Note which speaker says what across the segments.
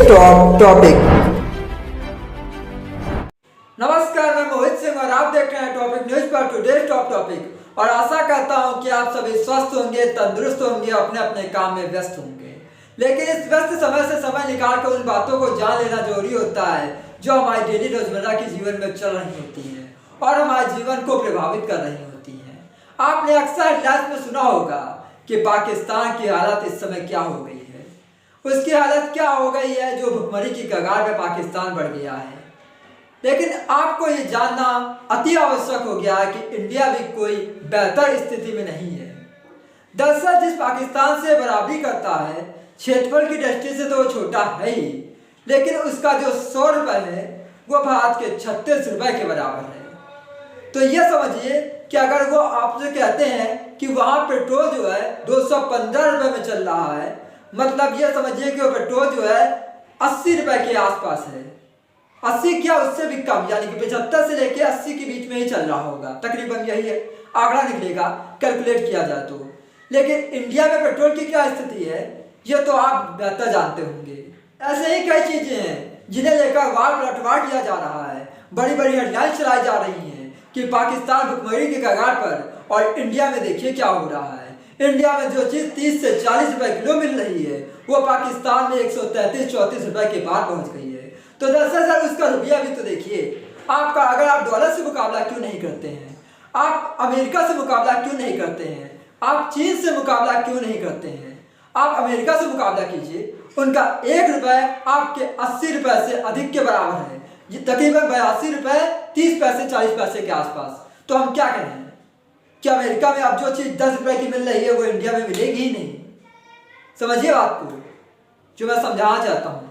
Speaker 1: Top topic.
Speaker 2: नमस्कार, मैं मोहित सिंह और आप देख रहे हैं टॉपिक न्यूज पर टुडे टॉप टॉपिक। और आशा करता हूं कि आप सभी स्वस्थ होंगे, तंदुरुस्त होंगे, अपने अपने काम में व्यस्त होंगे। लेकिन इस व्यस्त समय से समय निकाल कर उन बातों को जान लेना जरूरी होता है जो हमारे डेली रोजमर्रा के जीवन में चल रही होती हैं और हमारे जीवन को प्रभावित कर रही होती हैं। आपने अक्सर हेडलाइंस में सुना होगा कि पाकिस्तान की हालत इस समय क्या हो गई है। उसकी हालत क्या हो गई है जो भुखमरी की कगार में पाकिस्तान बढ़ गया है। लेकिन आपको ये जानना अति आवश्यक हो गया है कि इंडिया भी कोई बेहतर स्थिति में नहीं है। दरअसल जिस पाकिस्तान से बराबरी करता है, क्षेत्रफल की दृष्टि से तो वो छोटा है ही, लेकिन उसका जो 100 रुपये है वो भारत के 36 रुपये के बराबर है। तो ये समझिए कि अगर वो आपसे कहते हैं कि वहाँ पेट्रोल जो है 215 रुपये में चल रहा है, मतलब ये समझिए कि वो पेट्रोल जो है 80 रुपये के आसपास है। 80 क्या, उससे भी कम, यानी कि 75 से लेके 80 के बीच में ही चल रहा होगा, तकरीबन यही आंकड़ा निकलेगा कैलकुलेट किया जाए तो। लेकिन इंडिया में पेट्रोल की क्या स्थिति है ये तो आप बेहतर जानते होंगे। ऐसे ही कई चीजें हैं जिन्हें लेकर वार पलटवार किया जा रहा है। बड़ी बड़ी हेडलाइन चलाई जा रही हैं कि पाकिस्तान भुखमरी की कगार पर, और इंडिया में देखिए क्या हो रहा है। इंडिया में जो चीज 30 से 40 रुपए किलो मिल रही है वो पाकिस्तान में 133-34 रुपए के पार पहुंच गई है। तो दरअसल सर उसका रुपया भी तो देखिए आपका। अगर आप डॉलर से मुकाबला क्यों नहीं करते हैं, आप अमेरिका से मुकाबला क्यों नहीं करते हैं, आप चीन से मुकाबला क्यों नहीं करते हैं। आप अमेरिका से मुकाबला कीजिए, उनका 1 रुपये आपके 80 रुपए से अधिक के बराबर है, ये तकरीबन 82 रुपये 30 पैसे 40 पैसे के आसपास। तो हम क्या करें कि अमेरिका में अब जो चीज़ 10 रुपये की मिल रही है वो इंडिया में मिलेगी ही नहीं। समझिए बात को जो मैं समझाना चाहता हूँ।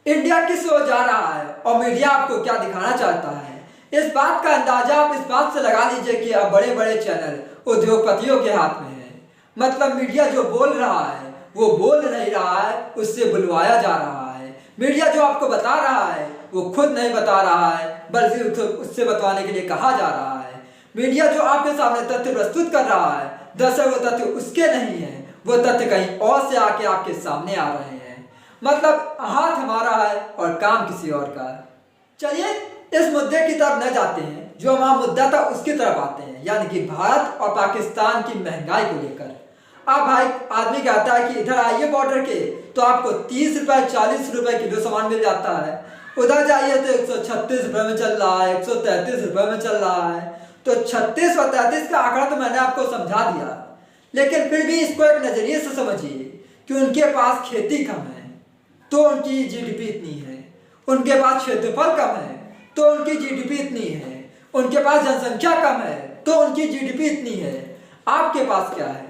Speaker 2: इंडिया किस ओर जा रहा है और मीडिया आपको क्या दिखाना चाहता है, इस बात का अंदाजा आप इस बात से लगा लीजिए कि अब बड़े बड़े चैनल उद्योगपतियों के हाथ में है। मतलब मीडिया जो बोल रहा है वो बोल नहीं रहा है, उससे बुलवाया जा रहा है। मीडिया जो आपको बता रहा है वो खुद नहीं बता रहा है, बल्कि उससे बतवाने के लिए कहा जा रहा है। मीडिया जो आपके सामने तथ्य प्रस्तुत कर रहा है, दरअसल वो तथ्य उसके नहीं है, वो तथ्य कहीं और से आके आपके सामने आ रहे हैं। मतलब हाथ हमारा है और काम किसी और का है। चलिए इस मुद्दे की तरफ न जाते हैं, जो हमारा मुद्दा था उसकी तरफ आते हैं, यानी कि भारत और पाकिस्तान की महंगाई को लेकर। अब भाई आदमी कहता है कि इधर आइए बॉर्डर के तो आपको 30 रुपये 40 रुपये किलो सामान मिल जाता है, उधर जाइए तो 136 रुपये में चल रहा है, 133 रुपये में चल रहा है। तो 36 और 33 का आंकड़ा तो मैंने आपको समझा दिया, लेकिन फिर भी इसको एक नज़रिए से समझिए कि उनके पास खेती कम है तो उनकी जीडीपी इतनी है, उनके पास क्षेत्रफल कम है तो उनकी जीडीपी इतनी है, उनके पास जनसंख्या कम है तो उनकी जीडीपी इतनी है। आपके पास क्या है,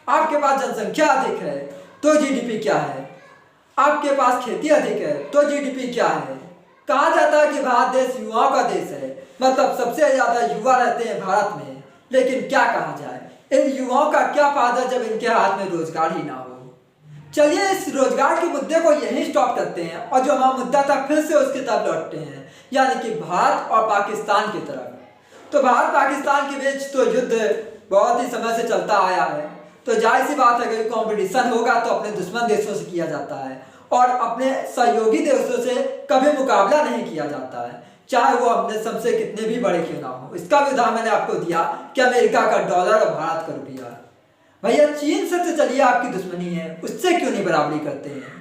Speaker 2: आपके पास जनसंख्या अधिक है तो जीडीपी क्या है, आपके पास खेती अधिक है तो जीडीपी क्या है। कहा जाता है कि भारत देश युवाओं का देश है, मतलब सबसे ज्यादा युवा रहते हैं भारत में। लेकिन क्या कहा जाए, इन युवाओं का क्या फायदा जब इनके हाथ में रोजगार ही ना हो। चलिए इस रोजगार के मुद्दे को यहीं स्टॉप करते हैं और जो हमारा मुद्दा था फिर से उसकी तरफ लौटते हैं, यानी कि भारत और पाकिस्तान की तरफ। तो भारत पाकिस्तान के बीच तो युद्ध बहुत ही समय से चलता आया है, तो जाहिर सी बात है कि कंपटीशन होगा तो अपने दुश्मन देशों से किया जाता है और अपने सहयोगी देशों से कभी मुकाबला नहीं किया जाता है, चाहे वो अपने सबसे कितने भी बड़े क्यों ना हो। इसका भी उदाहरण मैंने आपको दिया कि अमेरिका का डॉलर और भारत का रुपया। भैया चीन से तो चलिए आपकी दुश्मनी है, उससे क्यों नहीं बराबरी करते हैं।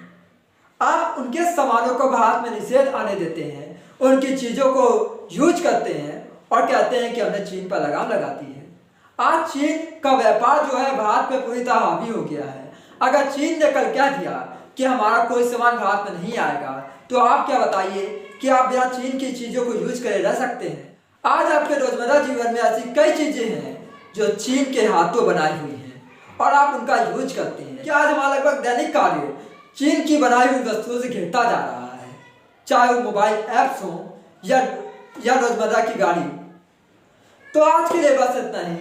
Speaker 2: आप उनके सामानों को भारत में निषेध आने देते हैं, उनकी चीज़ों को यूज करते हैं और कहते हैं कि हमने चीन पर लगाम लगा दी है। आज चीन का व्यापार जो है भारत पे पूरी तरह हावी हो गया है। अगर चीन ने कल कह दिया कि हमारा कोई सामान भारत में नहीं आएगा तो आप क्या बताइए कि आप बिना चीन की चीज़ों को यूज करे रह सकते हैं। आज आपके रोजमर्रा जीवन में ऐसी कई चीज़ें हैं जो चीन के हाथों बनाई हुई हैं और आप उनका यूज करते हैं। क्या आज हमारा लगभग दैनिक कार्य चीन की बनाई हुई वस्तुओं से घिरता जा रहा है, चाहे वो मोबाइल ऐप्स हों या रोजमर्रा की गाड़ी। तो आज के लिए बस इतना ही,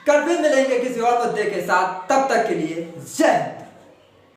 Speaker 2: कल फिर मिलेंगे किसी और मुद्दे के साथ, तब तक के लिए जय हिंद।